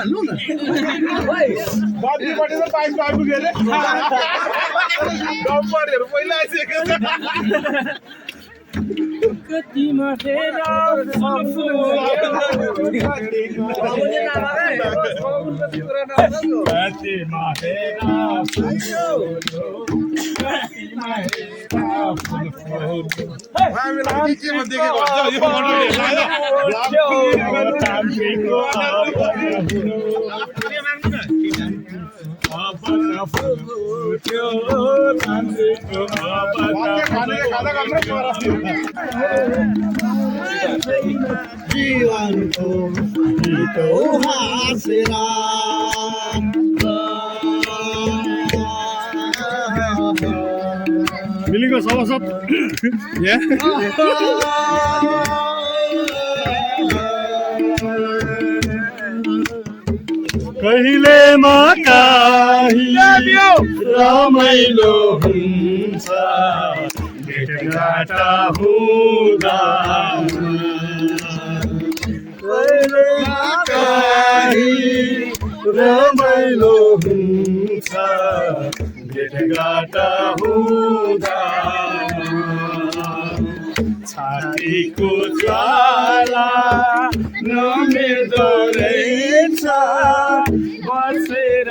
Luna. जीवनको गीतो हाँसेर मिलिङको सभासद कहिले रमाइलो हुन्छ भेटघाट हुँदा रमाइलो हुन्छ भेटघाट हुँदा छातीको ज्वाला नमेर्दो रहेछ बसेर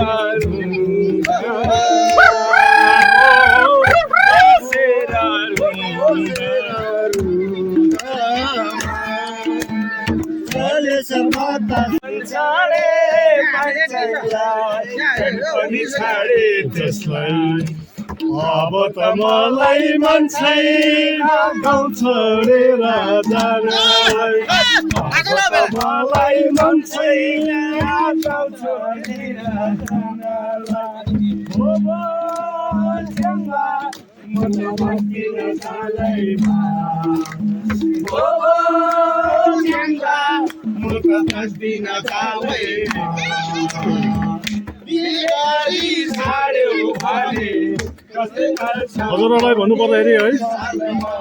छाडे त्यसलाई अब त मलाई मन छैन गाउँ छोडेर जान मलाई मन छैन गाउँ छोडेर हजुरहरूलाई भन्नुपर्दाखेरि है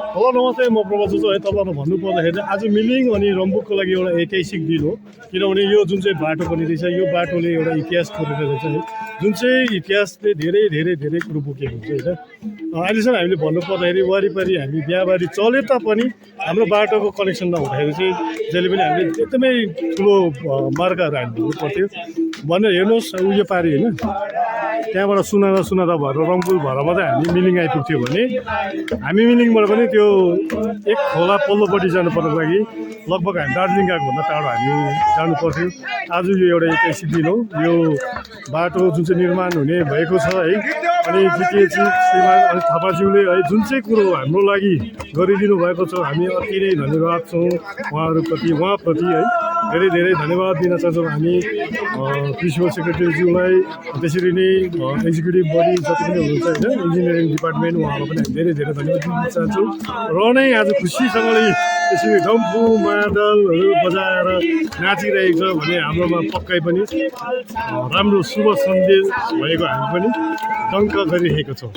हेलो नमस्ते म प्रभात जोजो है तपाईँलाई भन्नुपर्दाखेरि आज मिलिङ अनि रम्बुकको लागि एउटा ऐतिहासिक दिन हो किनभने यो जुन चाहिँ बाटो पनि रहेछ यो बाटोले एउटा इतिहास खोलेर रहेछ है जुन चाहिँ इतिहासले धेरै धेरै धेरै कुरो बोकेको हुन्छ होइन अहिलेसम्म हामीले भन्नुपर्दाखेरि वरिपरि हामी बिहाबारी चले तापनि हाम्रो बाटोको कनेक्सन नहुँदाखेरि चाहिँ जहिले पनि हामीले एकदमै ठुलो मार्गहरू हामी हिँड्नु पर्थ्यो भनेर हेर्नुहोस् उयो पारि होइन त्यहाँबाट सुनादा भएर रम्बुल भएर मात्रै हामी मिलिङ आइपुग्थ्यो भने हामी मिलिङबाट पनि त्यो एक खोला पल्लोपट्टि जानुपर्नको लागि लगभग हामी दार्जिलिङ गएको भन्दा टाढो हामी जानु पर्थ्यो आज यो एउटा ऐतिहासिक दिन हो यो बाटो जुन चाहिँ निर्माण हुने भएको छ है अनि GTA चिफ श्रीमान अनित थापाज्यूले है जुन चाहिँ कुरो हाम्रो लागि गरिदिनु भएको छ हामी अति नै धन्यवाद छौँ उहाँप्रति है धेरै धेरै धन्यवाद दिन चाहन्छौँ हामी प्रिन्सिपल सेक्रेटरीज्यूलाई त्यसरी नै एक्जिक्युटिभ बडी जति पनि हुनुहुन्छ होइन इन्जिनियरिङ डिपार्टमेन्ट उहाँलाई पनि हामी धेरै धेरै धन्यवाद दिन चाहन्छौँ र नै आज खुसीसँगले त्यसरी डम्फु मादलहरू बजाएर नाचिरहेको छ भने हाम्रोमा पक्कै पनि राम्रो शुभ सन्देश भएको हामी पनि डङ्क गरिरहेको छौँ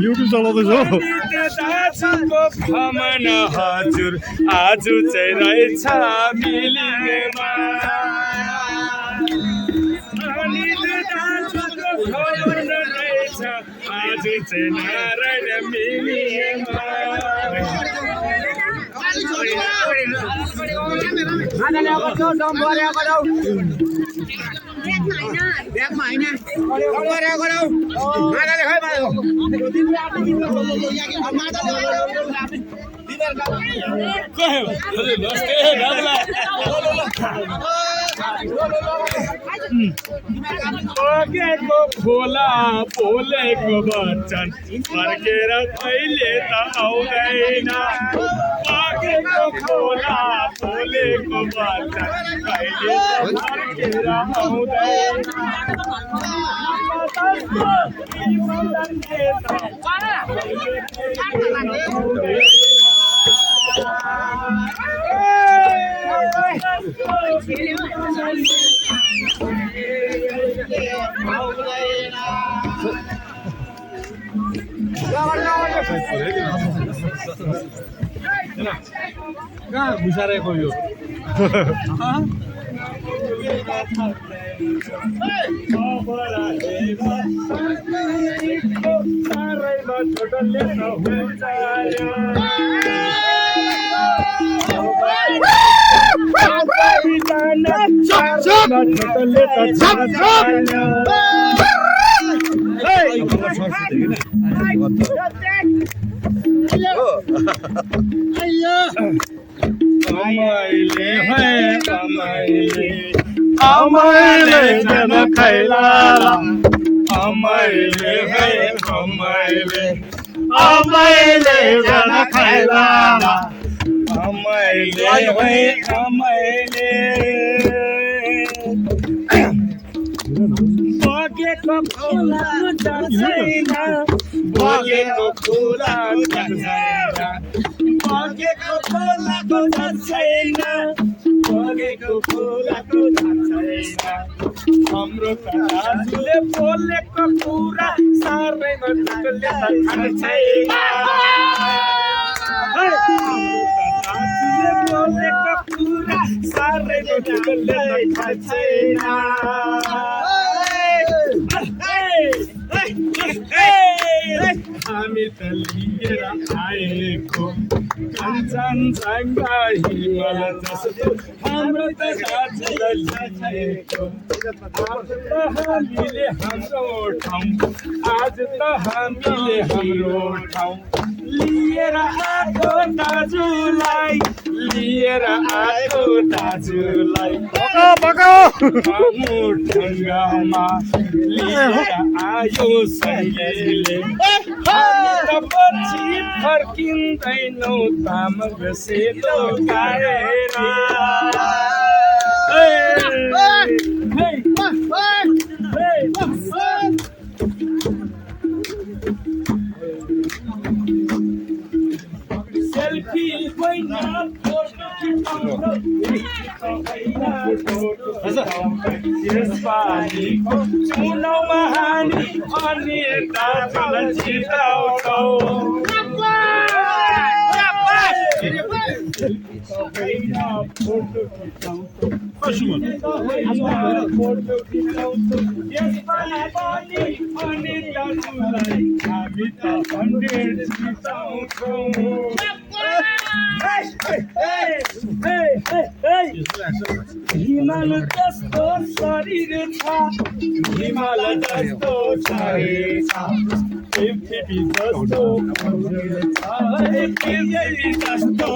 युट्युब चलाउँदैछ हजुर आज चाहिँ रहेछ मिलिङमा आज चाहिँ नारायण मिलिङमा ब्यागमा हैन गराउ मादाले खै पकेको खोला बोलेको वचन फर्केर कहिले त आउँदैन पकेको खोला बोलेको वचन कहिले त फर्केर आउँदैन कहाँ घुसारेको यो अमैले जन खैलाला अमैले है अमैले अमैले जन खैलाला अमैले है अमैले बगेको खोला जान्छ बगेको खोला जान्छ बगेको खोलाको जान्छ बगेको खोलाको जान्छ हाम्रो त दाजुले बोलेको कुरा साह्रै मजाले थाहा छैन दाजुले बोलेको कुरा साह्रै मजाले थाहा छैन हामी त लिएर आएको कञ्चनजङ्घा हिमाल जस्तो हाम्रो त दाजुलाई लिएको आज त हामीले हाम्रो ठाउँ आज त हामीले हाम्रो ठाउँ लिएर आएको दाजुलाई लिएर आएको दाजुलाई ढङ्गमा लिएर आयो सैले पछि फर्किँदैनौ तामाङ सेतो गाडेर सेल्फी होइन यसपालिको चुनावमा हामी अनि दाजुलाई जिताउँछौ फोटो खिचाउँछौ यसपालि पनि अनि दाजुलाई हामी त 100 जिताउँछौ हिमाल जस्तो शरीर छ हिमाल जस्तो शरीर छ पृथ्वी जस्तो पृथ्वी जस्तो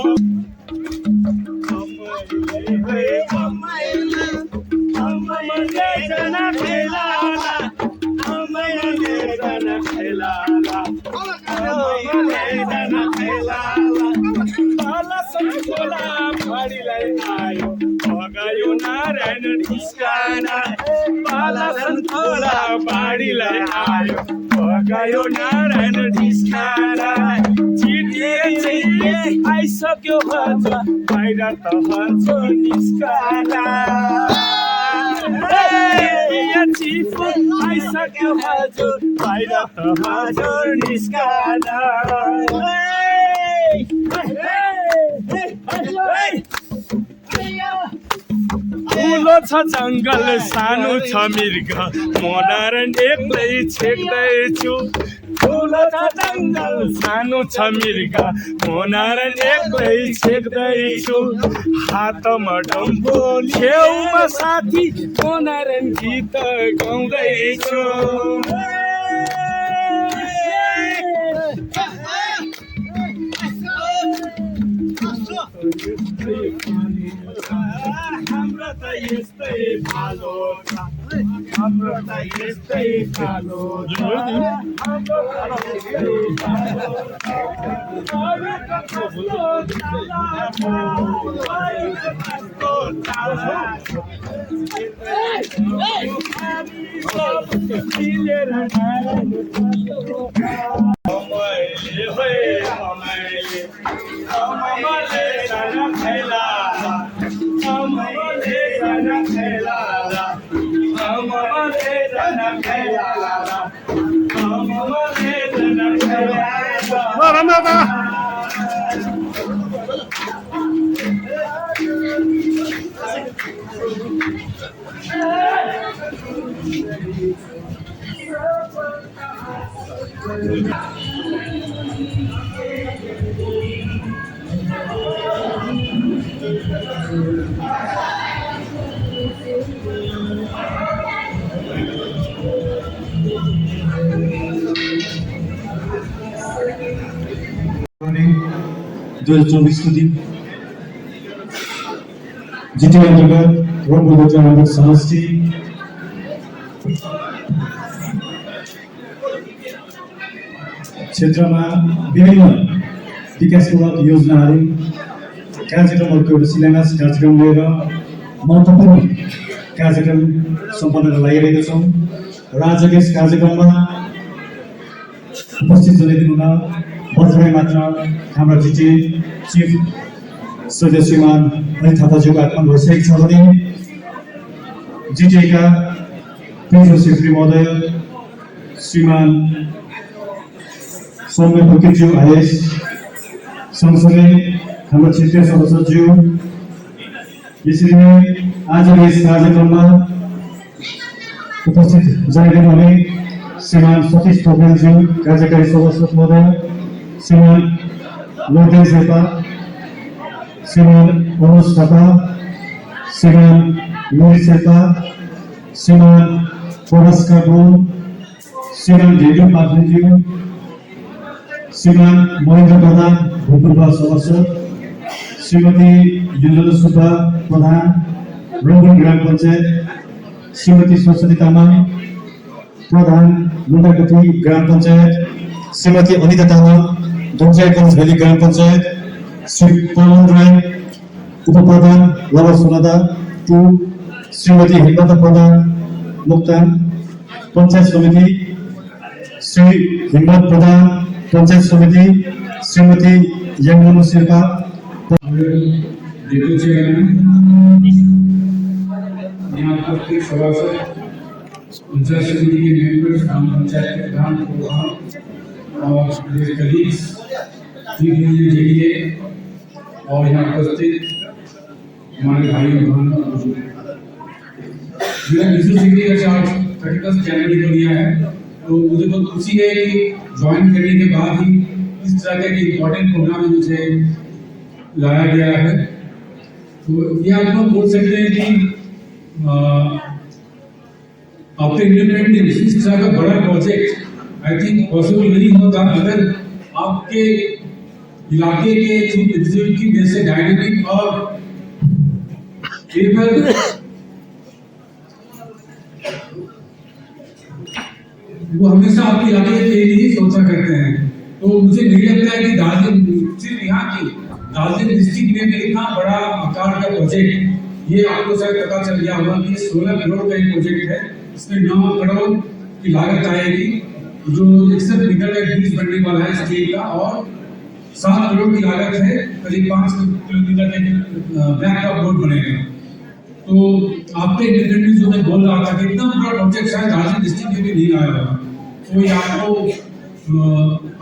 आयो भगायो नारायण ढिस्काना बालासन खोला बाढीलाई आयो भगायो नारायण ढिस्काना चिटिए आइसक्यो भन्छ बाहिर त भन्छ निस्काना चिफ आइसक्यो हजुर बाहिर त हजुर निस्काना ठुलो छ जङ्गल सानो छ मृग म नारायण एक्लै छेक्दैछु ठुलो छ जङ्गल सानो छ मिर्गा मोनारन एक्लै छेक्दैछु हातमा डम्बो छेउमा साथी मोनारन गीत गाउँदैछु हाम्रो त यस्तै भालो छ हाम्रो त यस्तै भालो छ हाम्रो त यस्तै भालो छ अरू त कस्तो चाला अरू त कस्तो चाला मिलेर मैले होइ मैले अमले जान खैला अमले जान खैला अमले जान खैला अमले जान खैला रामदादा को दिन जिटिए अन्तर्गत रम्बुल समष्टि क्षेत्रमा विभिन्न विकासमूलक योजनाहरू कार्यक्रमहरूको एउटा शिलान्यास कार्यक्रम लिएर महत्त्वपूर्ण कार्यक्रम सम्पन्न गर्न लागिरहेका छौँ र आजको यस कार्यक्रममा उपस्थित जनाइदिनुहुन बर्खरै मात्र हाम्रा जिटिए चिफ श्री श्रीमान अनित थापाज्यूको आगमन भइसकेको छ भने जिटिएका प्रिन्सिपल सेक्रेटरी महोदय श्रीमान सौम्य पुकेज्यू आइएस सँगसँगै हाम्रो क्षेत्रीय सदस्यज्यू यसरी नै आजको यस कार्यक्रममा उपस्थित जनाइदिनुहुने श्रीमान सतीश पौडेलज्यू कार्यकारी सदस्य महोदय श्रीमान लोकदेव शेर्पा श्रीमान अनुज थापा श्रीमान लोरी शेर्पा श्रीमान प्रभास्कर गुरुङ श्रीमान ढेडु पाखरिज्यू श्रीमान महेन्द्र प्रधान भूतपूर्व सदस्य श्रीमती योजना सुब्बा प्रधान रम्बुल ग्राम पञ्चायत श्रीमती सरस्वती तामाङ प्रधान लुण्डाकोठी ग्राम पञ्चायत श्रीमती अनिता तामाङ दोङचाइगञ्ज भेली ग्राम पञ्चायत श्री पवन राई उपप्रधान लवर सोनादा 2 श्रीमती हिम्मत प्रधान मोक्तान पञ्चायत समिति श्री हिम्मत प्रधान पञ्चायत समिति श्रीमती याङमनु शेर्पा यहाँ उपस्थित सभासद पंचायत समिति के मेंबर्स ग्राम पंचायत के प्रधान और मेरे कलीग्स जेडीए और यहाँ उपस्थित हमारे भाई और बहनों मेरा बिजनेस डिग्री का चार्ज 31 जनवरी को लिया है तो मुझे बहुत खुशी है कि ज्वाइन करने के बाद ही इस तरह का एक इम्पोर्टेंट प्रोग्राम में मुझे लाया गया है तो ये आप लोग बोल सकते हैं कि आफ्टर इंडिपेंडेंस इस तरह का बड़ा प्रोजेक्ट आई थिंक पॉसिबल नहीं होता अगर आपके इलाके के चीफ एग्जीक्यूटिव जैसे डायनेमिक और केवल वो हमेशा आपके इलाके के लिए सोचा करते हैं तो मुझे नहीं लगता है कि दार्जिलिंग सिर्फ यहाँ की दार्जिलिंग डिस्ट्रिक्ट में भी इतना बड़ा आकार का प्रोजेक्ट ये आपको शायद पता चल गया होगा कि 16 करोड़ का एक प्रोजेक्ट है इसमें 9 करोड़ की लागत आएगी जो 61 मीटर का ब्रिज बनने वाला है स्टील का और 7 करोड़ की लागत है करीब 5 किलोमीटर का ब्लैक टॉप रोड बनेगा तो आपके इंडिपेंडेंस जो मैं बोल रहा था कि इतना बड़ा प्रोजेक्ट शायद दार्जिलिंग डिस्ट्रिक्ट में भी नहीं आया होगा तो ये आपको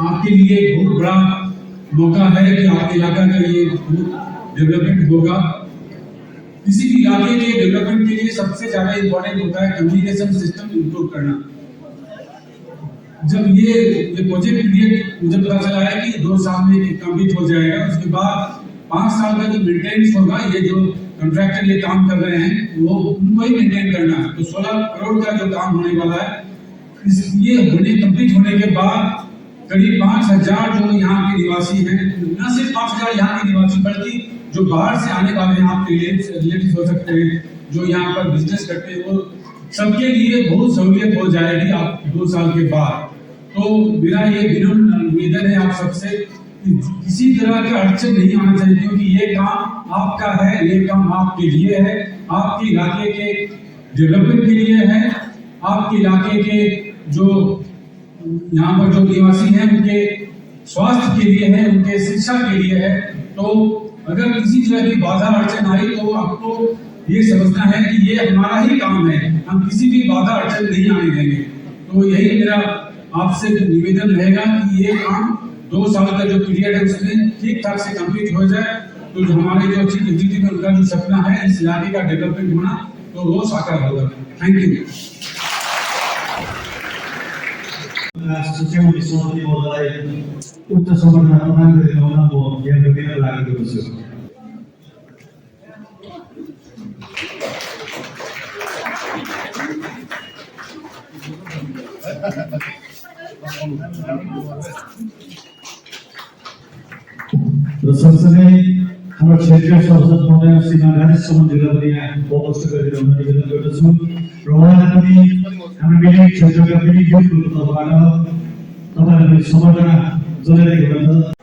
आपके लिए बहुत बड़ा मौका है कि आपके इलाका का ये डेवलपमेंट होगा किसी भी इलाके के डेवलपमेंट के लिए सबसे ज्यादा इंपॉर्टेंट होता है कम्युनिकेशन सिस्टम इंप्रूव करना जब ये प्रोजेक्ट पीरियड मुझे पता चला है कि 2 साल में कंप्लीट हो जाएगा, उसके बाद 5 साल का जो मेंटेनेंस होगा, ये जो कॉन्ट्रैक्टर ये काम कर रहे हैं वो उनको ही मेंटेन करना है। तो 16 करोड़ का जो काम होने वाला है, ये होने कंप्लीट होने के बाद करीब 5,000 जो यहाँ के निवासी हैं, न सिर्फ 5,000 यहाँ के निवासी बल्कि जो बाहर से आने वाले हैं, आपके रिलेटिव हो सकते हैं, जो यहाँ पर बिजनेस करते हैं, वो सबके लिए बहुत सहूलियत हो जाएगी आप 2 साल के बाद। तो मेरा ये विनम्र निवेदन है आप सबसे, किसी तरह का अड़चन नहीं आना चाहिए, क्योंकि ये काम आपका है, ये काम आपके लिए है, आपके इलाके के डेवलपमेंट के लिए है, आपके इलाके के जो यहाँ पर जो निवासी हैं उनके स्वास्थ्य के लिए है, उनके शिक्षा के लिए है। तो अगर किसी तरह की बाधा अड़चन आई तो आपको ये समझना है कि ये हमारा ही काम है, हम किसी भी बाधा अड़चन नहीं आने देंगे। तो यही मेरा आपसे निवेदन रहेगा कि ये काम 2 साल का जो पीरियड है उसमें ठीक ठाक से कंप्लीट हो जाए, तो जो हमारे जो चीफ एग्जीक्यूटिव उनका जो सपना है इस इलाके का डेवलपमेंट होना, तो वो साकार होगा। Thank you. सुचेको विश्वमती महोदयलाई उक्त सम्बर्धना प्रदान गरेको हुन म यहाँ दिन लागेको छु। र सँगसँगै हाम्रो क्षेत्रीय संसद महोदय श्रीमान राजेश चौहानज्यूलाई पनि यहाँ उपस्थित गरेर हुन निवेदन गर्दछु र उहाँलाई पनि हाम्रो मिलिङ क्षेत्रका मिलिङ युथहरूको तर्फबाट तपाईँहरूले सम्बर्धना जनाइरहेको हुनुहुन्छ।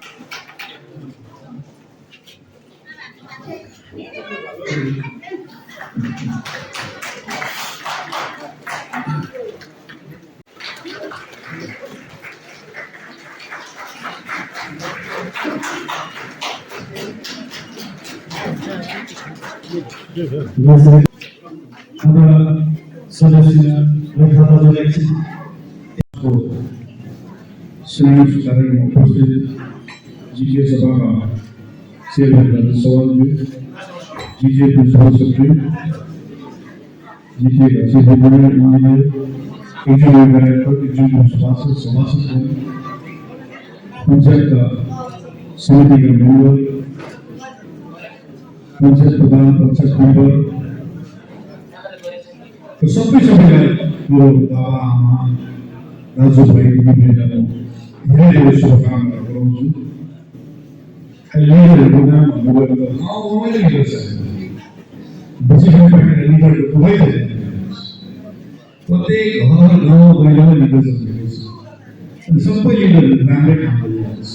हाम्रा सदस्य लेखापालले संयुक्त कार्यक्रममा उपस्थित GTA सभाका चेयरमैन राजेश चौहानज्यू, GTA principal secretary, GTA chief engineer, executive director, executive सभासद, पञ्चायतका समितिका मेम्बर, पञ्चायत प्रधान, पञ्चायत मेम्बर, सबैलाई मेरो बाबा आमा दाजुभाइ दिदीबहिनीलाई धेरै धेरै शुभकामनाहरू गराउँछु। लिडरहरूको नाम भन्नुभयो त गाउँमै लिडर छ, बसेको लिडरको खुबै छैन, प्रत्येक घर गाउँ गैरमा लिडर छ, सबै लिडरहरू राम्रै काम गरिरहेको छ।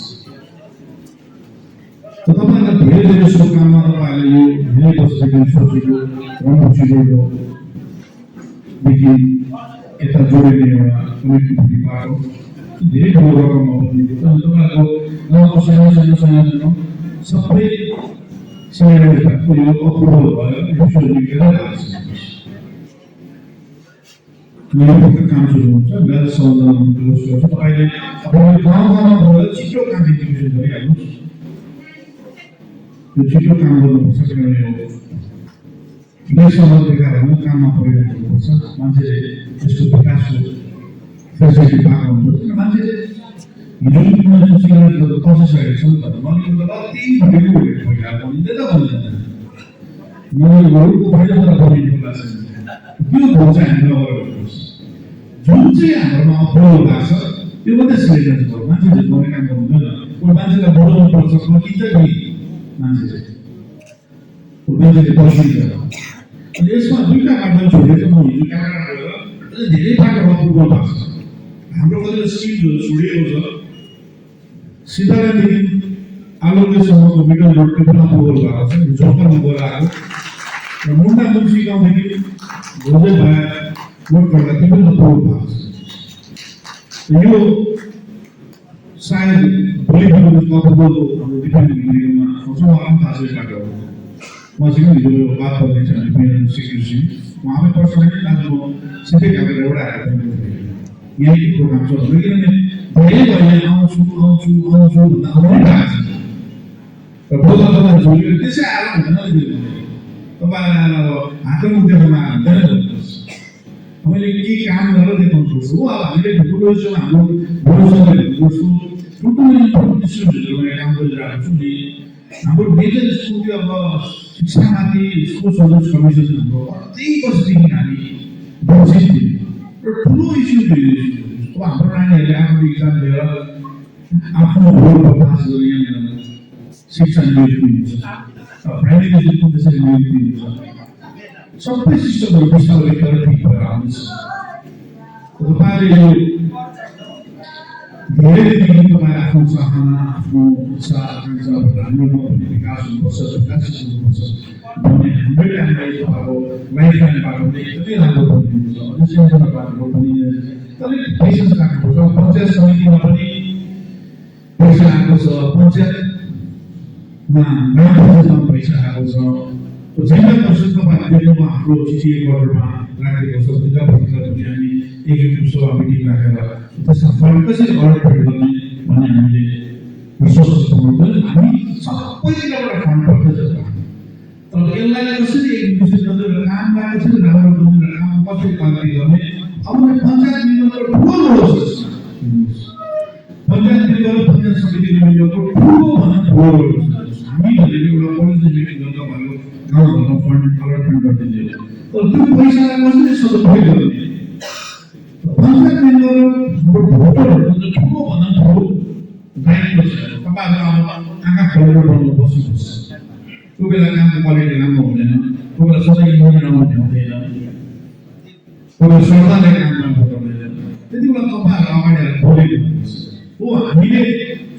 तपाईँलाई धेरै धेरै शुभकामना। तपाईँहरूले यो धेरै वर्षदेखि सोचेको रम्फूसिँदैको देखि यता जोडिने एउटा कनेक्टिभिटी बाटो धेरै ठुलो रकममा बनिएको छ। तपाईँहरूको गाउँको सानो सानो सबै सेक्रेटरीको यो अप्रुभल भयो, यो लेखेर राख्छ। मेरो पक्का काम सुरु हुन्छ, मेरो सम्बन्धमा तपाईँले अब गाउँमा गएर छिटो काम एक्जिक्युसन गरिहाल्नुहोस्। यो छिटो काम गर्नुपर्छ, किनभने देशमा देखाएर काममा परिवर्तन हुनुपर्छ। मान्छेले यस्तो विकासको फेसिलिटी पाएको हुनुपर्छ। मान्छेले हिजो सिग्नेचर पसिसकेको छ नि त, मैले त त्यही भनेको पहिला भनिँदै त भन्दैन, मैले घरको पहिला त बनिएको लाग्छ। त्यो भन्छ हामी नगर्नुपर्छ, जुन चाहिँ हाम्रोमा अप्रुभल लाग्छ त्यो मात्रै सिलेक्ट गर्छ। मान्छेले गर्ने काम गर्नुहुँदैन, कोही मान्छेलाई बढाउनु पर्छ, सकिन्छ नि मान्छेले पर्खिन्छ। यसमा दुईवटा माध्यम छोडेको म हिजो क्यामेरा गएर धेरै बाटो अप्रुभल भएको छ। हाम्रो कतिवटा स्किमहरू छोडिएको छ, सिधादेखि आलोकसम्मको मिडल रोड पनि अप्रुभल भएको छ, झोकरमा गएर आएको र मुन्टा मुन्सी गाउँदेखि घोजै भएर रोड गर्दा त्यो पनि अप्रुभल भएको छ। यो सायद भोलिको अप्रुभलको हाम्रो डिफेन्स मिटिङमा आउँछ, उहाँलाई पनि थाहा छ यो बाटो। उहाँसँग हिजो बात गर्दैछ डिफेन्स सेक्रेटरी, उहाँमै पर्सनली आज म सिधै गएर एउटा यही प्रोग्राम छ भने, किनभने धेरै भएर आउँछु भन्दा आउनै भएको छ र बोल्दा तपाईँहरू छोडेर त्यसै आएर हुँदैन। तपाईँलाई आएर अब हातको मुख देखाउन आएर हुँदैन। मैले के काम गरेर देखाउनुपर्छ हो। अब हामीले ठुलोसँग हाम्रो भरोसाले गर्छु, ठुल्ठुलो इन्स्टिट्युटहरूमा काम गरिरहेको छु नि। हाम्रो मेजर स्कुलको अब शिक्षामाथि स्कुल सर्भिस कमिसन हाम्रो कति वर्षदेखि हामी बसिस थियौँ र ठुलो इस्यु थियो। अब हाम्रो नानीहरूले आफ्नो इक्जाम दिएर आफ्नो रोलमा पास गरेर शिक्षा नियुक्ति हुन्छ, प्राइमेरी स्कुलमा त्यसरी नियुक्ति हुन्छ, सबै सिस्टमहरू बिस्तारै गरेर ठिक भएर आउँदैछ। तपाईँले यो धेरैदेखि तपाईँ आफ्नो चाहना, आफ्नो इच्छा आकाङ्क्षाबाट हाम्रो विकास हुनुपर्छ, विकासित हुनुपर्छ भन्ने हाम्रै टाइमलाई तपाईँको लाइफ लाइन बाटो एकदमै राम्रो बनिनुहुन्छ। अझै सानो बाटो पनि अलिक पेसेन्स राख्नुपर्छ। पञ्चायत समितिमा पनि पैसा आएको छ, पञ्चायतमा ग्राम पञ्चायतमा पैसा आएको छ, जिल्ला परिषद तपाईँहरूको हाम्रो GTA बोर्डरमा राखेको छ। जिल्ला परिषदलाई पनि हामी एक्जिक्युटिभ सभा मिटिङ राखेर त्यसमा फन्ड कसरी अललोकेट गर्ने भन्ने हामीले रिसोर्सेस बनाउँछौँ। हामी सबैतिरबाट फन्ड पर्दैछ, तर यसलाई कसरी एक्जिक्युसन गरेर कामलाई कसरी राम्रो गर्ने र काम कसरी क्वालिटी गर्ने अब पञ्चायत मिल्नुको ठुलो रोल छ। पञ्चायत मिल्नु पञ्चायत समितिले मिल्नुको ठुलो भन्दा ठुलो रोल छ। हामी भनेको एउटा पोलिसी मिटिङ गर्दा भयो, गाउँघरमा फन्ड अलटमेन्ट गरिदिने, तर त्यो पैसालाई कसरी सदुपयोग गर्ने पञ्चायत मेम्बर भोटरहरूको चाहिँ ठुलो भन्दा ठुलो दायित्व छ। तपाईँहरू अब आँखा खोलेर बनाउनु बस्नुपर्छ। त्यो बेला कामको क्वालिटी राम्रो हुँदैन, त्यो बेला सधैँ इन्जिनियर आउनु हुँदैन, त्यो बेला सरकारले काम राम्रो गर्दैन। त्यति बेला तपाईँहरू अगाडि आएर बोलिदिनुपर्छ हो। हामीले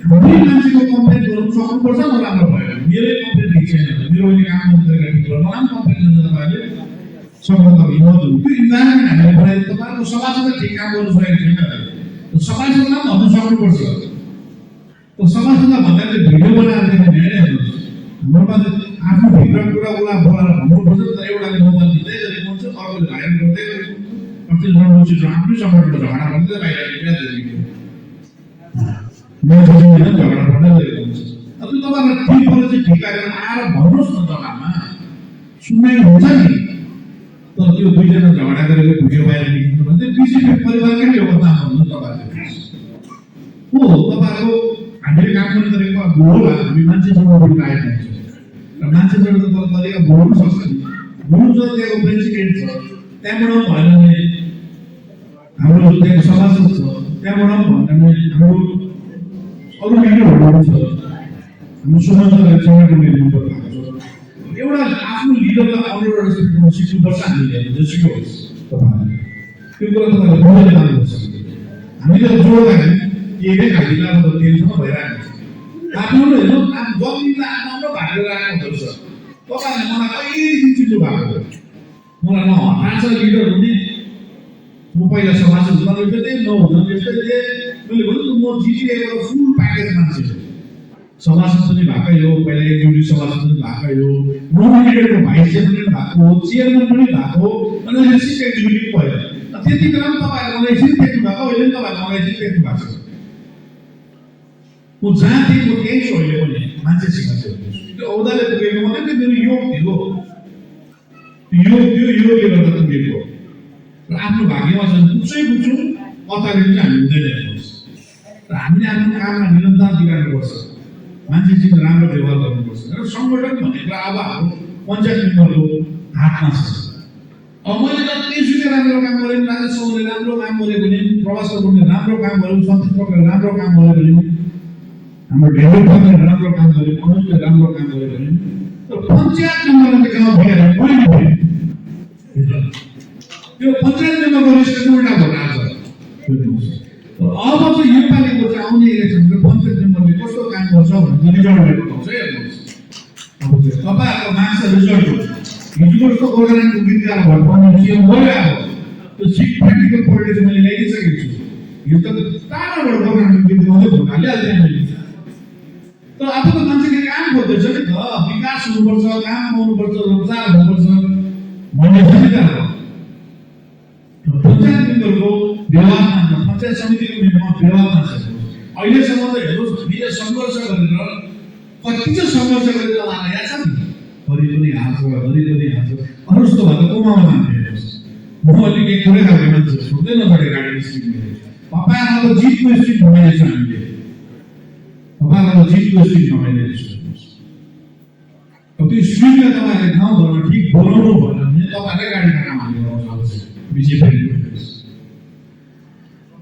हाम्रै मान्छेको कम्प्लेन गर्नु सक्नुपर्छ। नराम्रो भयो मेरै कम्प्लेन ठिक छैन, मेरो अहिले काम गर्नु ठिक भयो, मलाई कम्प्लेन गर्नु तपाईँहरूले सक्नु हिम्मत हुनु। त्यो इन्भाइरोमेन्ट हामीले बनाएर तपाईँहरूको समाजसँग ठिक काम गर्नु सकेको छैन, समाजसँग पनि भन्नु सक्नुपर्छ। त्यो समाजसँग भन्दाखेरि भिडियो बनाएर देखाउने होइन, हाम्रोमा आफ्नो भित्र कुरा उसलाई बोलाएर भन्नुपर्छ। तर एउटाले मोबाइल दिँदै गरेको हुन्छ, अर्कोले भाइरल गर्दै गरेको हुन्छ, कति रणनीति आफ्नै समाजबाट झगडा गर्दै बाहिर मान्छेसँग झगडा गर्दै गरेको हुन्छ। अब तपाईँलाई ठिक गरेर चाहिँ ठिक लागेर आएर भन्नुहोस् न जग्गामा, सुन्नै हुन्छ नि। तर त्यो दुईजना झगडा गरेको भिडियो बाहिर निस्किनु भने बिजेपी परिवारकै व्यवस्था भन्नु तपाईँहरूले हो। तपाईँहरूको हामीले काम पनि गरेको होला, हामी मान्छेसँग पनि लागेको हुन्छ र मान्छेसँग त तरिका बोल्नु सक्छ नि। बोल्नु छ, त्यहाँको प्रेसिडेन्ट छ, त्यहाँबाट पनि भएन भने हाम्रो त्यहाँको सभासद छ, त्यहाँबाट पनि भएन भने हाम्रो अरू लिडरहरू छ। हाम्रो सुमन्त्रलाई सङ्गठन लिनु भएको छ। एउटा आफ्नो लिडरलाई अरू रेस्पेक्ट गर्नु सिक्नुपर्छ हामीले, जेसुकै होस्। तपाईँहरूले त्यो कुरा तपाईँहरूले बुझेर जानुपर्छ। हामीले जोड्दाखेरि केही खाइदिँदा टेन्सन भइरहेको छ। आफ्नो हेर्नु जमिनलाई आफ्नो भागेर राख्नु पर्छ। तपाईँहरूले मलाई कहिलेदेखि चिन्नु भएको, मलाई न हतार छ लिडर हुने। म पहिला सभासद हुँदा त्यही नहुँदा त्यस्तै थिएँ। मैले भन्नु म जिटिएको फुल प्याकेज मान्छे हो, सभासद पनि भएकै हो, पहिला एक्जिक्युटिभ सभासद पनि भएकै हो, नोमिनेटेडको भाइस चेयरम्यान भएको हो, चेयरम्यान पनि भएको हो, अनि अहिले सिट एक्जिक्युटिभ भयो। त्यति बेला पनि तपाईँहरूले मलाई एकछिन देख्नु भएको, अहिले पनि तपाईँहरूले मलाई एकछिन देख्नु भएको छ। म जहाँ थिएँ म त्यही छु अहिले पनि, मान्छेसँग छु। त्यो औदाले पुगेको मात्रै त्यो मेरो योग थियो, त्यो योगले गर्दा पुगेको र आफ्नो भाग्यमा छ पुग्छै पुग्छु, अतालिनु चाहिँ हामी हुँदैन हेर्नुहोस्। र हामीले आफ्नो काममा निरन्तर दिइराख्नुपर्छ, मान्छेसँग राम्रो व्यवहार गर्नुपर्छ र सङ्गठन भन्ने कुरा अब हाम्रो पञ्चायत मेम्बरको हातमा छ। अब मैले जतिसुकै राम्रो काम गरेँ, राजेश सौले राम्रो काम गरेँ भने, प्रवास गुरुङले राम्रो काम गर्यो, सन्तोष पकले राम्रो काम गर्यो भने, हाम्रो डेभलपरले राम्रो काम गर्यो, अनुजले राम्रो काम गर्यो भने, तर पञ्चायत मेम्बरले काम भइहाल्यो कोही पनि त्यो पञ्चायत मेम्बरको रिस्क उल्टा भएर आएको छ। अब चाहिँ योपालिको चाहिँ आउने इलेक्सनको पञ्चायत मेम्बरले कस्तो काम गर्छ भने रिजल्ट देखाउँछ हेर्नुहोस्। अब चाहिँ तपाईँहरूको माग्छ रिजल्ट हो। हिजो जस्तो गोर्खाल्यान्डको गीतकार भएर बनाउने सिएम गयो। अब त्यो सिट प्र्याक्टिकल पोलिटिक्स मैले ल्याइदिइसकेको छु। यो त टाढोबाट गोर्खाल्यान्डको गीत गाउँदै भोट हालिहाल्थेँ मैले। तर अब त मान्छेले काम खोज्दैछ नि त, विकास हुनुपर्छ, काम पाउनुपर्छ, रोजगार हुनुपर्छ भन्ने सुविधा हो। पञ्चायत मेम्बरको व्यवहारमा छ, पञ्चायत समितिको व्यवहारमा छ। अहिलेसम्म त हेर्नुहोस्, हामीले सङ्घर्ष गरेर कति चाहिँ सङ्घर्ष गरेर आएको छ नि, घरि पनि हाल्छ, घरि पनि हाल्छ। अरू जस्तो भएर कमाउन जान्छ हेर्नुहोस्। म अलिक एक कुरै खालको मान्छे सोध्दैन गरे गाडी स्ट्रिटले तपाईहरुको जितको स्ट्रिट बनाइरहेछ हामीले तपाईहरुको जितको स्ट्रिट बनाइरहेछ अब त्यो स्ट्रिटले तपाईहरुले गाउँघरमा ठिक बनाउनु भएन भने तपाईहरुले गाडीमा काम गर्नुहुन्छ बिजेपीले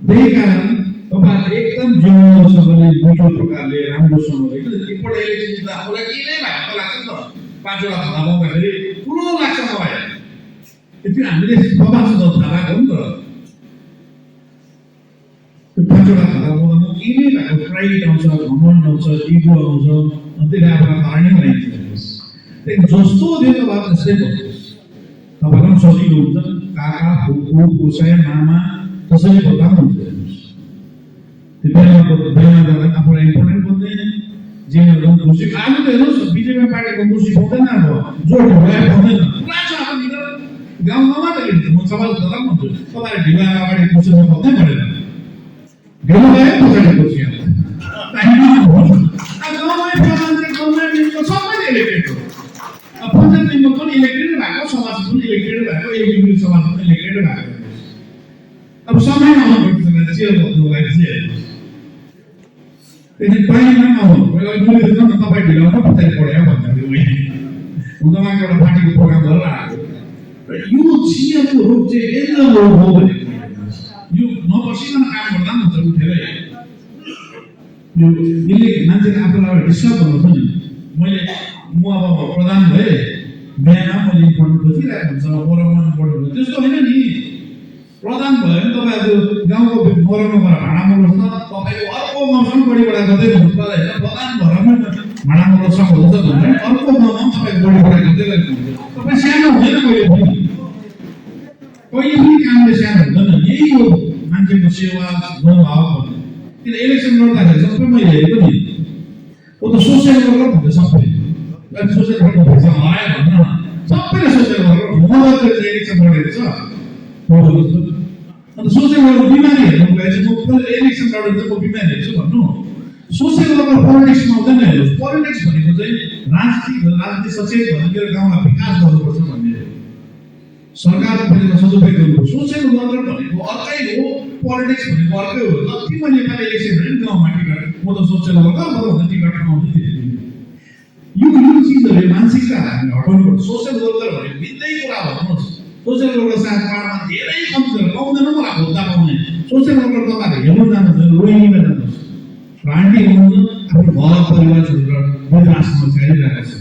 त्यही कारण तपाईहरुले एकदम जोडसँगले मिठो प्रकारले राम्रोसँगले एकपल्ट इलेक्सन जित्दा आफूलाई के नै भएको लाग्छ नि त पाँचवटा खडा पाउँदाखेरि ठुलो लाग्छ मलाई त्यो हामीले प्रभावसँग थाहा भएको नि त त्यो पाँचवटा खडा पाउँदा म के नै भएको प्राइड आउँछ घमण्ड आउँछ इगो आउँछ अनि त्यसले आफूलाई हार्ने बनाइदिन्छ त्यही जस्तो थियो तपाईँ त्यस्तै बस्नुहोस् तपाईँलाई पनि सजिलो हुन्छ काका फुपू कोसाई मामा कसैले बताउनु हुन्छ त्यो बेलामा जाँदा आफूलाई इम्पोर्टेन्ट बोल्दैन जेमा गाउँ खुसी आज त हेर्नुहोस् बिजेपी पार्टीको मुसी पाउँदैन अब जोड भए पाउँदैन पुरा छ अब निर गाउँमा त हेर्नु म सवाल गर्दा भन्छु तपाईँले ढिलो अगाडि खुसीमा पाउँदै परेन ढिलो भए पछाडि खुसी गाउँमै प्रधानले गभर्नमेन्टको सबैले इलेक्टेड हो पञ्चायत मेम्बर पनि इलेक्टेड भएको समाज पनि इलेक्टेड भएको एमपी समाज पनि इलेक्टेड भएको अब समयमा आउनुपर्छ चेयर गर्नुको लागि चाहिँ त्यही पानीमा आउनु पहिला मैले त तपाईँ ढिलाउन पछाडि पढ्यो भन्दाखेरि मैले उहाँको एउटा पार्टीको प्रोग्राम गरेर आएको र यो चियाको रोग चाहिँ एकदम रोग हो भनेको यो नबसिकन काम गर्दा पनि हुन्छ उठेरै यो यसले मान्छेले आफूलाई डिस्टर्ब गर्नु नि मैले म अब प्रधान भए बिहान मैले पढ्नु खोजिरहेको हुन्छ मरमन पढ्नु त्यस्तो होइन नि प्रधान भयो भने तपाईँको गाउँको मरममा भाडा मर्छ तपाईँको अर्को गाउँसम्म बढीबढा गर्दै हुनु पर्दैन प्रधान भएर भाडा मर्न सक्नुहुन्छ भने अर्को गाउँमा तपाईँको बढीबढा गर्दै गएको हुन्छ तपाईँ सानो हुँदैन कहिले पनि कामले सानो हुँदैन यही हो मान्छेको सेवा मनोभाव भन्ने किन इलेक्सन लड्दाखेरि सबै मैले हेरेको नि ओ त सोसियल वर्कर भन्छ सबै सोसियल वर्कर भन्छ हरायो भन्न सबैले सोसियल वर्कर मद्दत इलेक्सन लडेको छ अन्त सोसियल वर्कर बिमारी हेर्नुको लागि चाहिँ म इलेक्सन लडेर चाहिँ म बिमारी हेर्छु भन्नु सोसियल वर्कर पोलिटिक्समा आउँदैन हेर्नुहोस् पोलिटिक्स भनेको चाहिँ राजनीति सचेत भने मेरो गाउँमा विकास गर्नुपर्छ भन्ने सरकार भनेको सदुपयोग गर्नुपर्छ सोसियल वर्कर भनेको अर्कै हो पोलिटिक्स भनेको अर्कै हो जति मैले नेपाली इलेक्सन भने गाउँमा टिकट म त सोसियल वर्कर भन्दा टिकट पाउँदै थिएँ यो चिजहरूले मानसिकता हामीले हटाउनुपर्छ सोसियल वर्कर भनेको भिन्दै कुरा भन्नुहोस् सोसियल वर्कर साथ पाडमा धेरै कम्ती पाउँदैन मलाई भोग्दा पाउने सोसियल वर्कर तपाईँहरू हेर्नु जानुहुन्छ रोहिणीमा जानुहोस् आन्टी हुनुहुन्छ आफ्नो घर परिवार छोडेर वृद्धाश्रममा छाडिरहेको छ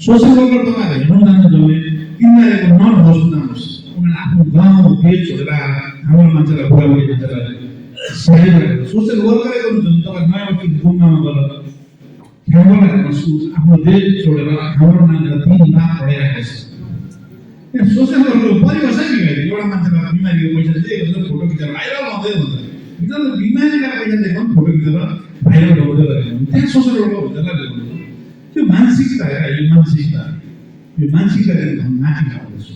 सोसियल वर्कर तपाईँहरू हेर्नु जानुहुन्छ भने तिनीहरूको नट बस्नु जानुहोस् उनीहरूले आफ्नो गाउँ देश छोडेर हाम्रो मान्छेलाई बुढाबुढी मान्छेलाई छाडिरहेको सोसियल वर्करै गर्नुहुन्छ तपाईँ नयाँ वर्ष गुम्बामा गएर आफ्नो देश छोडेर हाम्रो नानीलाई 3 लाख पढाइरहेको छ सोसियल वर्करको परिभाषा के भयो एउटा मान्छेलाई बिमारीको पैसा दिएको फोटो खिचेर भाइरल हुँदै हुन्छ भित्र बिमारीलाई पैसा दिएको फोटो खिचेर भाइरल हुँदै गरेको त्यहाँ सोसियल वर्कर हुन्छ त्यो मानसिकता यो मानसिकताले माथि खाँदैछ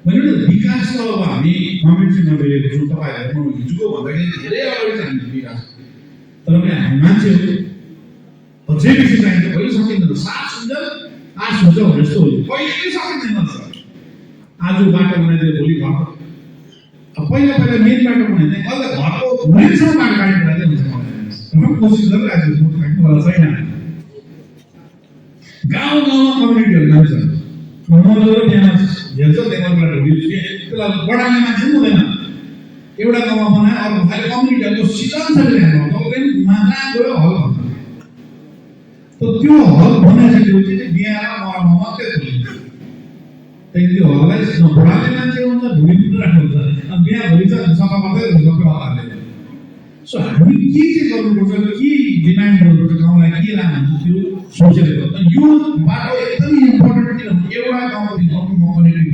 मैले विकास त अब हामी गभर्मेन्टसँग गएको छौँ तपाईँहरू हिजोको भन्दाखेरि धेरै अगाडि छ हामी विकास तर पनि हामी मान्छेहरू अझै बेसी चाहिन्छ कहिले सकिँदैन 7 हुन्छ 8 हुन्छ भने जस्तो हो कहिले सकिँदैन आज बाटो बनाइदिए भोलि घर पहिला मेन बाटो बनाइदिए अहिले घरको भुइँसम्म बाटो बनाइदिए हुन्छ कोसिस गरिरहेको छु छैन गाउँमा कम्युनिटीहरू जान्छ मजदुर त्यहाँ हेर्छ देखबाट त्यसलाई बढाउने मान्छे पनि हुँदैन एउटा गाउँमा बनायो अर्को खालि कम्युनिटीहरूको सिजन छ माछा गयो हल भन्छ त्यो हल बनाइसकेपछि चाहिँ बिहा मरमा मात्रै खोलिन्छ त्यही त्यो हललाई बढाउने मान्छे हुन्छ भुइँ पनि राख्नुहुन्छ अनि बिहा भोलि चाहिँ सफा मात्रै हुन्छ सबै हलहरूले सो हामी के चाहिँ गर्नुपर्छ के डिमान्ड गर्नुपर्छ गाउँलाई के लानुहुन्छ त्यो सोचेर गर्दा यो बाटो एकदमै इम्पोर्टेन्ट किनभने एउटा गाउँको कम्युनिटी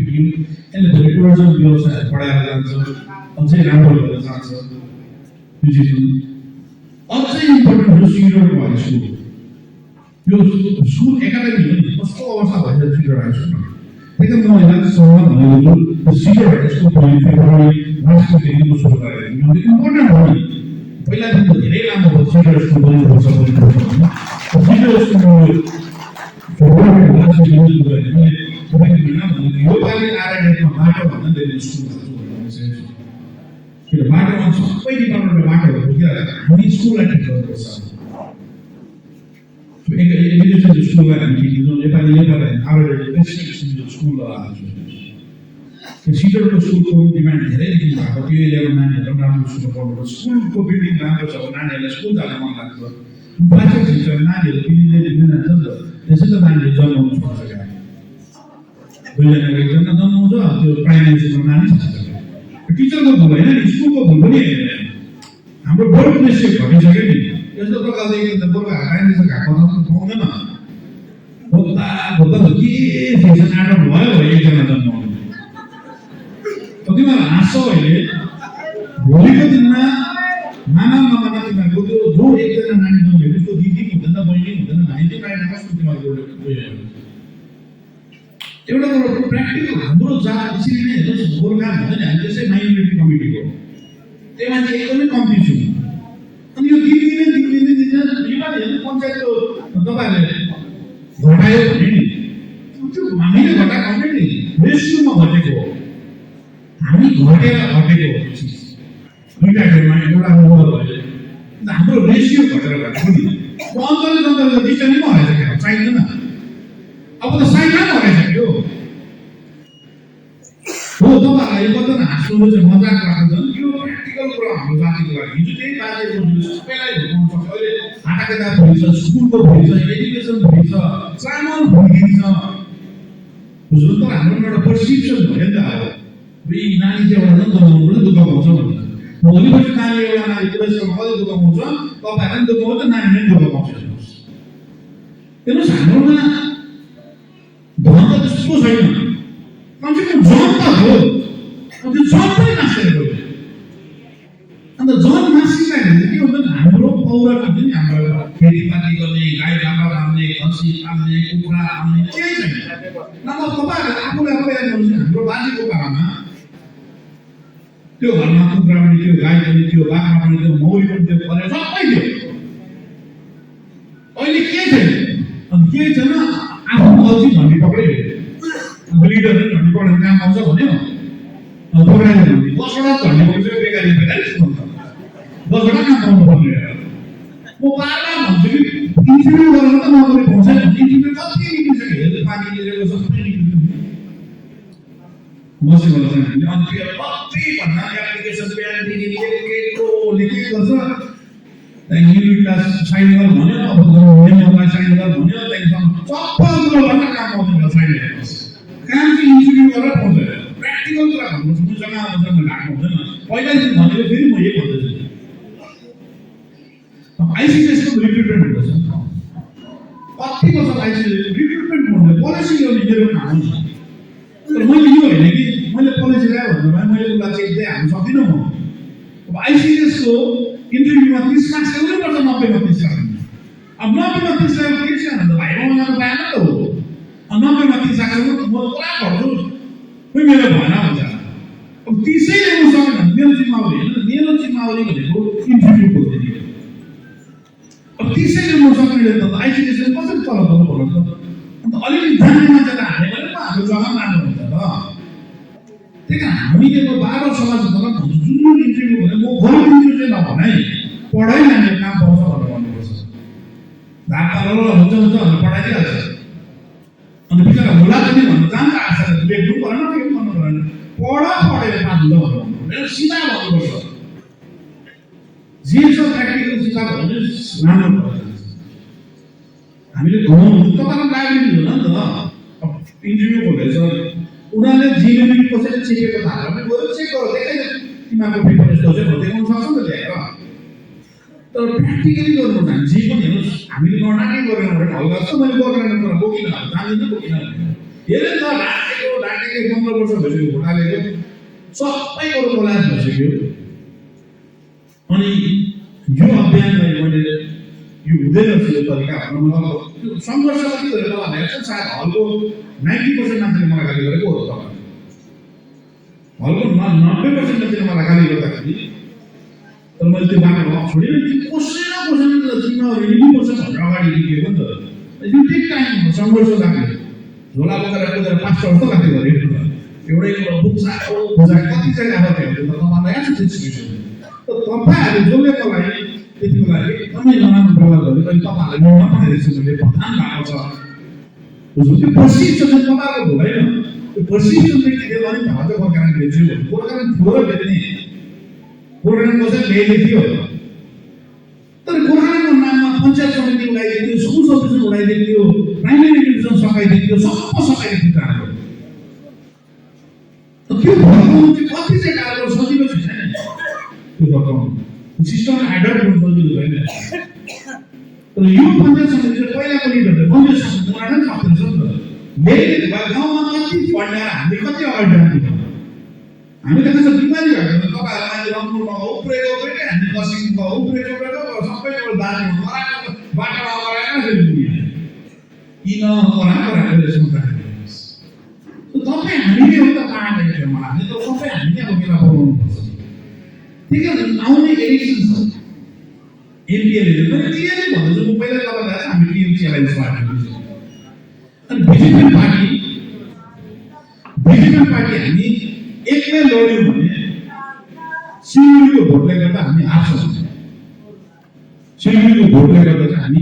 यसले धेरै टुरिज्म व्यवसाय बढाएर जान्छ अझै राम्रो भएर जान्छ यो चिज अझै इम्पोर्टेन्ट हो सिनियर हाई स्कुल यो स्कुल एकाडेमी हो नि कस्तो अवस्था भइरहेको सिनियर हाई स्कुल एकदम म यसलाई सहमत भएको छु सिनियर हाई स्कुल फेब्रुअरी मार्चदेखि सुरु गरेको इम्पोर्टेन्ट हो नि पहिलादेखि धेरै लामो भयो सिनियर स्कुल बन्नुपर्छ सिनियर स्कुल फेब्रुअरी मार्चदेखि सुरु गरेको यो पालि आरआइडीमा बाटो भन्दा धेरै स्कुल हाल्छु भन्ने चाहिँ किन बाटोमा सबै डिपार्टमेन्टको बाटोहरू पुगिरहेको हामी स्कुललाई ठिक गर्नुपर्छ एजुकेसन स्कुललाई हामी ठिक दिन्छौँ नेपाली आरआइडी प्रेसिडेन्ट स्कुललाई हाल्छु सिटरको स्कुलको डिमान्ड धेरै देखिनु भएको त्यो एरियाको नानीहरू राम्रो स्कुलमा पढ्नुपर्छ स्कुलको बिल्डिङ राम्रो छ भने नानीहरूलाई स्कुल जान मन लाग्छ बाटो ठिक छ भने नानीहरू बिल्डिङले दिँदैन नि त त्यसै त नानीहरू जन्माउनु पर्छ क्या दुईजना एकजना जन्माउँछ त्यो प्राइमेरी स्कुलमा नानी छ टिचरको भुल होइन नि स्कुलको भुल पनि होइन हाम्रो बोर्ड रेसियो घटिसक्यो नि यस्तो प्रकारले गोर्खा प्राइमेरी घाएको पाउँदैन खोज्दा के फेसन आडम भयो एकजना जन्माउनु तिमीहरू हाँस्छौ अहिले भोलिको दिनमा मानव नमाना तिमीहरूको त्यो जो एकजना नानी जन्मियो उसको दिदी हुँदैन बहिनी हुँदैन भाइ चाहिँ प्रायः कस्तो तिमीहरूको एउटा कुरो प्र्याक्टिकल हाम्रो जात यसरी नै हेर्नुहोस् गोर्खा भन्छ नि हामी त्यसै माइनोरिटी कमिटीको त्यो मान्छे एकदमै कम्ती छु अनि यो दिनदिनै नेपाली हेर्नु पञ्चायतको तपाईँहरूले घटायो भने नि त्यो हामीले घटाएको होइन नि रेसियोमा घटेको हो हामी घटेर घटेको दुईटा ठाउँमा एउटा नम्बर भयो हाम्रो रेसियो घटेर घटेको नि अन्तर्गत डिस्टेन्समा हराइसक्यो चाहिँदैन अब त साइडमा पनि हराइसक्यो हो तपाईँहरूलाई कतिजना हाँस्नु चाहिँ मजाक राख्छ यो प्र्याक्टिकल कुरा हाम्रो जातिको लागि हिजो त्यही बाजे सबैलाई भुटाउनु सक्छ अहिले हाटाकेटा भइन्छ स्कुलको भइन्छ एजुकेसन भइन्छ चामल भइदिन्छ बुझ्नु तर हाम्रो एउटा पर्सिप्सन भयो नि त अब नानी चाहिँ एउटा जन्माउनु पनि दुःख पाउँछ भन्छ भोलिपल्ट नानी एउटा नानी पुरस्कारमा कति दुःख पाउँछ तपाईँहरूलाई पनि दुःख पाउँछ नानी नै दुःख पाउँछ हेर्नुहोस् हाम्रोमा धन त त्यस्तो छैन कमसेकम जन त हो त्यो जन पनि नाच्दैन गयो अन्त जन नाचिँदाखेरि के हुन्छ नि हाम्रो पौरख हुन्छ नि हाम्रो खेतीपाती गर्ने गाई बाख्रा पाल्ने खसी पाल्ने कुखुरा पाल्ने केही छैन नभए तपाईँहरूले आफूले आफै हेर्नुहुन्छ हाम्रो बाजेको पालामा त्यो घरमा कुखुरा पनि थियो गाई पनि थियो बाख्रा पनि थियो मौरी पनि थियो परेर सबै थियो अहिले के छैन अनि के छैन आफ्नो अल्छी झन्डी पक्रियो लिडरले झन्डी पक्रेर काम आउँछ भन्यो पक्रायो झन्डी 10 वटा झन्डी पक्रेर बेकारी दसवटा काम पाउनु पर्ने म बारबार भन्छु कि इन्टरभ्यू गरेर त नगरे पाउँछ इन्टरभ्यू कति निक्लिसक्यो हेर्दै पानी निक्लेको सबै निक्लिन्छ मसित गर्छ हामीले अनि त्यो कति भन्दा एप्लिकेसन प्यान दिएको लेखेको गर्छ त्यहाँदेखि युनिटलाई साइन गर भन्यो अब मेमोलाई साइन गर भन्यो त्यहाँदेखि सबै कुरोबाट काम पाउँदैन साइन हेर्नुहोस् काम चाहिँ इन्टरभ्यू गरेर पाउँछ प्र्याक्टिकल कुरा भन्नुहोस् मुसँग आउँछ लाग्नु हुँदैन पहिला दिन भनेको फेरि म यही भन्दैछु आइसिडिएसको रिक्रुटमेन्ट हुँदैछ कति वर्ष आइसिडिएस रिक्रुटमेन्ट हुँदैन पोलिसी ल्याउने मेरो काम हो तर मैले यो होइन कि मैले पोलिसी ल्यायो भन्दा मैले उसलाई चेक दिएँ हाल्नु सक्दिनँ म अब आइसिडिएसको इन्टरभ्यूमा 30 मार्क्स ल्याउनुपर्छ 90 मा 30 लाग्छ अब 90 मा 30 ल्याएको के छ भन्दा भाइ बनाउन पाएन त हो अब 90 मा 30 लाग्छ म पुरा भन्छु खोइ मेरो भएन भन्छ अब 30 ल्याउनु सकेन मेरो जिम्मावारी होइन मेरो जिम्मावारी भनेको इन्टरभ्यूको थियो अब 30 ल्याउनु सक्नेले त आइसिडिएस कसरी तल गर्नु पर्छ अन्त अलिकति जान्ने मान्छेलाई हाल्यो भने पो हाम्रो जग्गा राम्रो हुन्छ त त्यही कारण हामीले यो 12 समाजमा भन्छु जुन इन्टरभ्यू भने म गरौँ इन्टरभ्यू चाहिँ नभन है पढाइ नानीले काम पाउँछ भनेर भन्नुपर्छ धाका हुन्छ भनेर पढाइदिइहाल्छ अनि बिचरा होला पनि भन्नु जान्छ आशा लेख्नु परेन के गर्नु परेन पढेर पास हुन्छ भनेर सिधा भन्नुपर्छ जे छ प्र्याक्टिकल सिधा भने राम्रो पर्छ हामीले घुमाउनु तपाईँलाई लाइब्रेरी हुन नि त इन्टरभ्यू भन्दैछ उनीहरूले जिएनबी कसैले चेकेको थाहा भने गएर चेक गर देखाइ तिमीहरूको पेपर यस्तो चाहिँ देखाउन सक्छ नि त ल्याएर तर प्र्याक्टिकली गर्नु भने जे पनि हेर्नुहोस् हामीले नडाकै गरेन भने ढल गर्छ मैले गरेन कुरा बोकिन जान्दिनँ बोकिन हेरेँ त ढाकेको 15 वर्ष भइसक्यो घोटालेको सबै कुरो कोलाज भइसक्यो अनि यो अभियानलाई मैले यो हुँदैन यो तरिका भन्नु त्यो सङ्घर्ष कति गरेर तपाईँहरूले हेर्छ सायद हलको 90% मान्छेले मलाई गाली गरेको हो तपाईँहरू हलको 90% मान्छेले मलाई गाली गर्दाखेरि तर मैले त्यो बाटो छोडेर कसै न कसैले जिम्मावारी लिनुपर्छ भनेर अगाडि निक्लिएको नि त यो टेक टाइम सङ्घर्ष लाग्यो झोला बोकेर कुदेर 5 वर्ष लाग्थ्यो भने एउटै बुझा कति चाहिँ आएको थियो तपाईँलाई याद छ सिचुएसन तपाईँहरू जसले मलाई त्यति बेला एकदमै नराम्रो व्यवहार गर्यो अनि तपाईँहरूलाई म नपठाइदिन्छु मैले प्रधान भएको छ बुझ्नु त्यो पर्सिप्सन चाहिँ तपाईँको हुँदैन त्यो पर्सिप्सन चाहिँ के थियो भने भाजपा गोर्खाल्यान्ड बेच्यो गोर्खाल्यान्ड थियो र बेच्ने गोर्खाल्यान्ड कसैले ल्याइदिएको थियो तर गोर्खाल्यान्डको नाममा पञ्चायत समिति उडाइदिएको थियो स्कुल समिति उडाइदिएको थियो प्राइमेरी डिभिजन सकाइदिएको थियो सब सकाइदिएको थियो हाम्रो त्यो भर्काउनु चाहिँ कति चाहिँ गाह्रो सजिलो छैन त्यो भर्काउनु सिस्टमलाई एडप्ट गर्नु सजिलो छैन तर यो पञ्चायत समिति चाहिँ पहिलाको लिडरले बन्यो उहाँले सक्दैन नि त ल्याइदिएको भए गाउँमा कति पढ्ने हामीले कति अगाडि जान्थ्यौँ हामी त खास बिमारी भएको तपाईँहरू मान्छे रङ्गुरमा उफ्रेको उफ्रेकै हामी कसिङमा उफ्रेको सबै दार्जिलिङ बाटोमा गराएन किन गराएको सोच्दाखेरि तपाईँ हामीले हो त पार्टी ठाउँमा हामीले त तपाईँ हामीले अब बेला बनाउनुपर्छ ठिक है आउने इलेक्सन छ एमपिएलले मैले क्लियरली भन्दैछु म पहिला तपाईँलाई हामी टिएमसी एलायन्स पार्टी अनि बीजेपी पार्टी हामी एकमै लड्यौँ भने सिलगढीको भोटले गर्दा हामी हार्छौँ सिलगढीको भोटले गर्दा चाहिँ हामी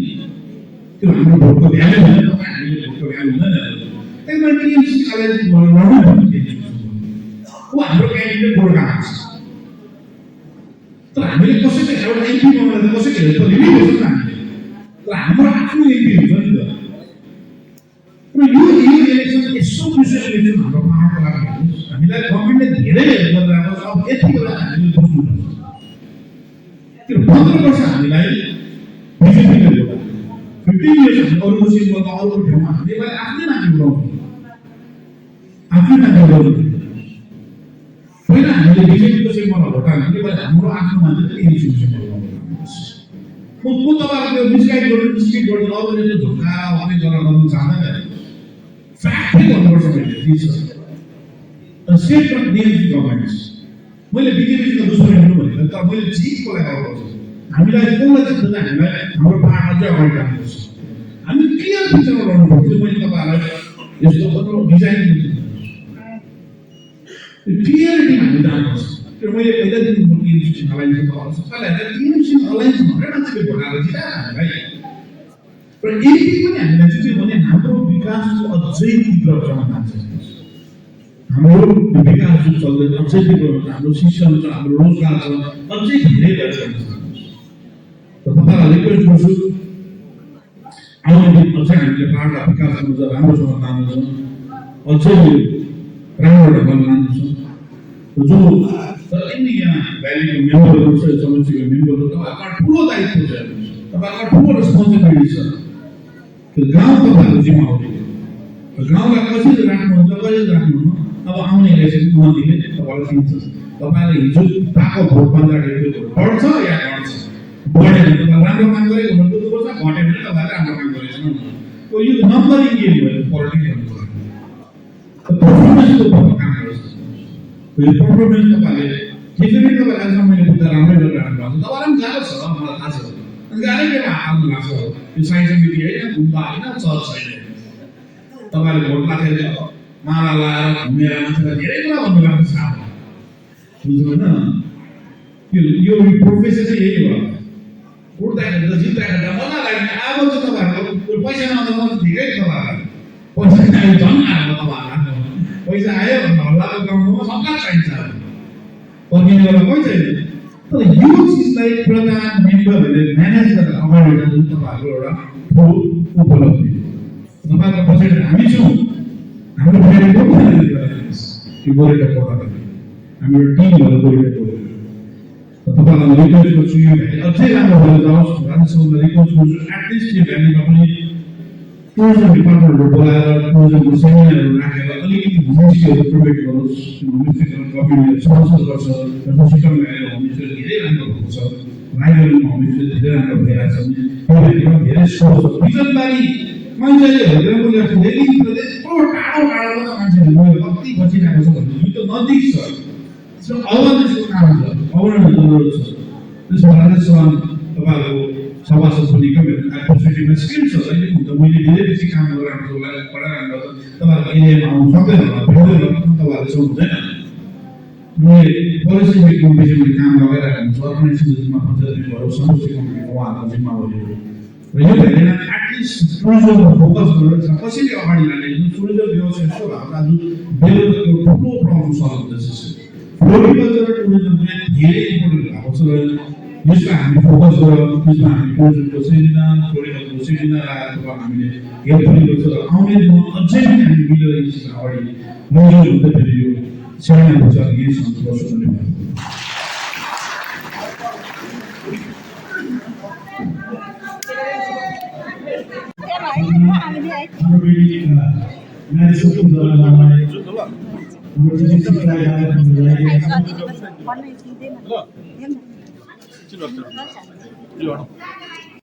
त्यो हाम्रो भोटको भ्यालु हुँदैन तपाईँ हामीले भोटको भ्यालु हुँदैन त्यही भएर टिएमसी एलायन्स लड्नु भन्ने ऊ हाम्रो क्यान्डिडेट गोर्खामा छ तर हामीले कसैको एउटा एमपी बनाउँदा कसैको हेल्प लिनुपर्छ नि हामीले तर हाम्रो आफ्नो एमपी हुन्छ नि त र यो इलेक्सन यस्तो क्रुसियल इलेक्सन हाम्रो पाहाडको लागि हामीलाई गभर्मेन्टले धेरै हेल्प गरिरहेको छ अब यति बेला हामीले बुझ्नुपर्छ त्यो 15 वर्ष हामीलाई बिजेपीले दियो 15 इयर्स अरूको सिटमा त अरूको ठाउँमा हामीले आफ्नै मान्छे उडाउँछौँ पहिला हामीले बिजेपीको सिटमा भोट हाल्ने पहिला हाम्रो आफ्नो मान्छे टिएमसीको सिटमा म तपाईँहरू त्यो मिसगाइड गर्नु मिस्टेक गर्नु अरूले त्यो झुक्काएर अने गरेर गर्नु चाहँदैन फ्याक्टै गर्नुपर्छ मैले स्टेट अफ टिएमसी गभर्मेन्ट्स मैले बिजेपीसँग दुश्मनी हुनु भनेको तर मैले जितको लागि गर्नुपर्छ हामीलाई कसलाई जित्छ हामीलाई हाम्रो पाहाड अझै अगाडि राख्नुपर्छ हामी क्लियर पिक्चरमा लड्नुपर्छ मैले तपाईँहरूलाई यस्तो कत्रो डिजाइन दिन्छु क्लियरिटी हामी जानुपर्छ त्यो मैले पहिलादेखि म टिएमसी अलायन्स गर्छु सबैलाई टिएमसी अलायन्स भनेर मान्छेले भोट हालेर जिताएर हामीलाई र एमपी पनि हामीलाई जित्यो भने हाम्रो विकासको अझै तीव्र क्रम जान्छ हाम्रो विकास जो चल्दैछ अझै तीव्र हुन्छ हाम्रो शिक्षा छ हाम्रो रोजगार छ अझै धेरै भएर जान्छ र तपाईँहरूलाई रिक्वेस्ट गर्छु आउने दिन अझै हामीले पाहाडलाई विकास गर्नु छ राम्रोसँग लानु छ अझै राम्रो ढङ्गले लानु छ जो जति यहाँ भ्यालीको मेम्बरहरू छ समष्टिको मेम्बरहरू तपाईँहरूको ठुलो दायित्व छ तपाईँहरूको ठुलो रेस्पोन्सिबिलिटी छ त्यो गाउँ तपाईँहरूको जिम्मा हो गाउँलाई कसरी राख्नुहुन्छ कसरी राख्नुहुन्न अब आउने इलेक्सन मन्त्रीले तपाईँलाई दिन्छ तपाईँले हिजो पाएको भोट भन्दाखेरि त्यो भोट बढ्छ या घट्छ बढ्यो भने तपाईँ राम्रो काम गरेको भने बुझ्नुपर्छ घट्यो भने तपाईँले राम्रो काम गरेको छ यो नम्बरिङ गेम भयो पोलिटिक्स पर्फर्मेन्सको काम गर्छ यो पर्फर्मेन्स तपाईँले ठिकै तपाईँले आज मैले बुझ्दा राम्रै गरेर राख्नु भएको तपाईँलाई पनि गाह्रो छ मलाई थाहा छ गाह्रै बेला हाल्नु लाग्छ यो साई समिति होइन गुम्बा होइन चर्च छैन तपाईँले भोट राखेर माला लाएर घुमेर मान्छेलाई धेरै कुरा भन्नु लाग्छ बुझ्नु होइन यो प्रोफेसन चाहिँ यही हो उठ्दाखेरि त जित्दाखेरि त मजा लाग्ने अब चाहिँ तपाईँहरूको पैसा नआउँदा म ठिकै तपाईँहरूलाई पैसा आयो झन् आयो तपाईँहरूलाई पैसा आयो भने हल्लाको गाउँमा सबलाई चाहिन्छ पर्खिने बेला कोही छैन तर यो चिजलाई प्रधान मेम्बरहरूले म्यानेज गरेर अगाडि बढाउनु तपाईँहरूको एउटा ठुलो उपलब्धि तपाईँको पछाडि हामी छौँ हाम्रो फेरि त्यो गोरेटा पढ्दाखेरि हाम्रो टिमहरू गोरेटा पढ्यो तपाईँलाई रिक्वेस्ट गर्छु यो अझै राम्रो भएर जाओस् राम्रोसँग रिक्वेस्ट गर्छु एटलिस्ट यो भ्यालीमा पनि टुरिज्म डिपार्टमेन्टहरू बोलाएर टुरिज्मको सेमिनारहरू राखेर अलिकति होमस्टेहरू प्रोभाइड गरोस् होमस्टेहरू गभर्मेन्टले स्पोन्सर गर्छ जस्तो सिस्टम ल्याएर होमस्टे धेरै राम्रो भएको छ राइडरमा होमस्टे धेरै राम्रो भइरहेको छ यो भेलीमा धेरै स्कोप छ बिजनबारी मान्छेले हेरेर पनि धेरै यत्रो टाढो टाढोबाट मान्छेहरू गएर कति बचिरहेको छ भने यो त नजिक छ त्यसमा अवेरनेसको काम छ अवेरनेस जरुरत छ त्यसमा राजेश तपाईँहरूको सभासद पनि एडभोकेसीमा स्किल छ अहिले त मैले धेरै बेसी काम गरेर पढाइरहनु तपाईँहरूको एरियामा आउनु सक्दैन होला भेट्दैन तपाईँहरूले सक्नुहुँदैन मैले पोलिसी मेकिङ विषयमा काम लगाइरहेको हुन्छ अर्गनाइजेसन जिम्मा पञ्चायत मेम्बरहरू समष्टि कमिटीको उहाँहरूको जिम्मावारी हो र यो भेटेन एटलिस्ट टुरिज्ममा फोकस गरेर कसरी अगाडि लाने टुरिज्म व्यवसाय यस्तो भएको आज बेरोजगारको ठुलो प्रब्लम सल्भ हुँदैछ फ्लोरिकल्चर र टुरिज्म चाहिँ धेरै इम्पोर्टेन्ट भएको छ र यसमा हामी फोकस गरेर त्यसमा हामी टुरिज्मको सेमिनार फ्लोरिकल्चरको सेमिनार अथवा हामीले हेल्थ आउने दिनमा अझै पनि हामी मिलेर यसमा अगाडि लैजाउँ हुँदै फेरि यो सेमिनारको चाहिँ यही सन्तोष हुने भयो हाम्रो